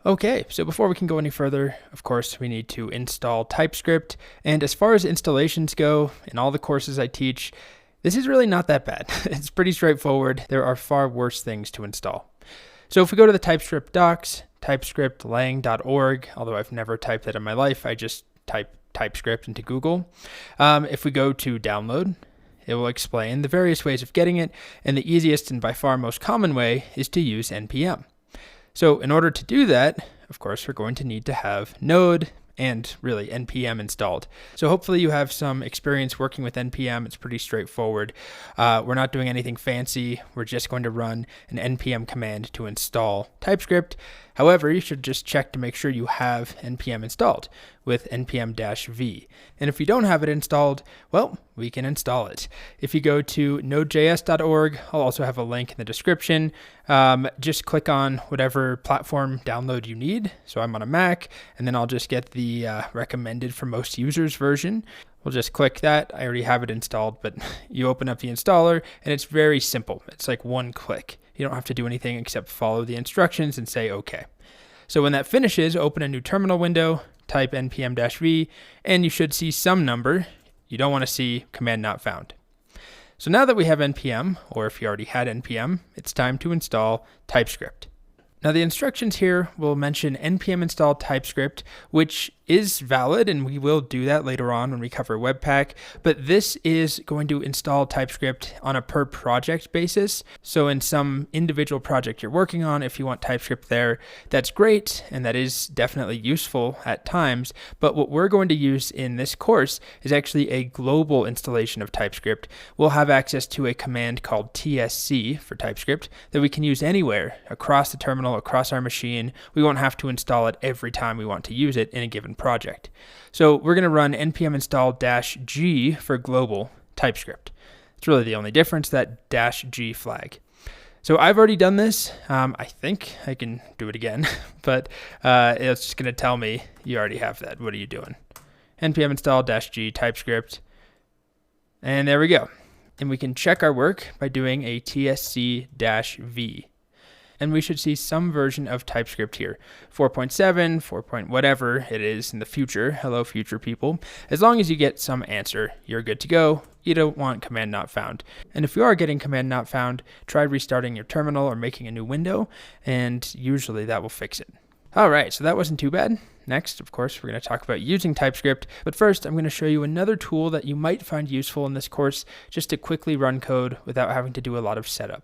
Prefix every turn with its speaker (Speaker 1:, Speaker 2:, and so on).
Speaker 1: Okay, so before we can go any further, of course, we need to install TypeScript. And as far as installations go, in all the courses I teach, this is really not that bad. It's pretty straightforward. There are far worse things to install. So if we go to the TypeScript docs, typescriptlang.org, although I've never typed that in my life, I just type TypeScript into Google. If we go to download, it will explain the various ways of getting it, and the easiest and by far most common way is to use npm. So in order to do that, of course, we're going to need to have Node and really npm installed. So hopefully you have some experience working with npm. It's pretty straightforward. We're not doing anything fancy. We're just going to run an npm command to install TypeScript. However, you should just check to make sure you have npm installed with npm-v. And if you don't have it installed, well, we can install it. If you go to nodejs.org, I'll also have a link in the description. Just click on whatever platform download you need. So I'm on a Mac, and then I'll just get the recommended for most users version. We'll just click that. I already have it installed, but you open up the installer, and it's very simple. It's like one click. You don't have to do anything except follow the instructions and say OK. So when that finishes, open a new terminal window, type npm-v, and you should see some number. You don't want to see command not found. So now that we have npm, or if you already had npm, it's time to install TypeScript. Now the instructions here will mention npm install TypeScript, which is valid, and we will do that later on when we cover Webpack, but this is going to install TypeScript on a per project basis. So in some individual project you're working on, if you want TypeScript there, that's great, and that is definitely useful at times, but what we're going to use in this course is actually a global installation of TypeScript. We'll have access to a command called tsc for TypeScript that we can use anywhere across the terminal, across our machine. We won't have to install it every time we want to use it in a given project. So we're going to run npm install -g for global TypeScript. It's really the only difference, that -g flag. So I've already done this. I think I can do it again, but it's just going to tell me you already have that. What are you doing? npm install -g TypeScript. And there we go. And we can check our work by doing a tsc-v. And we should see some version of TypeScript here. 4.7, 4. Whatever it is in the future. Hello, future people. As long as you get some answer, you're good to go. You don't want command not found. And if you are getting command not found, try restarting your terminal or making a new window, and usually that will fix it. All right, so that wasn't too bad. Next, of course, we're going to talk about using TypeScript, but first I'm going to show you another tool that you might find useful in this course just to quickly run code without having to do a lot of setup.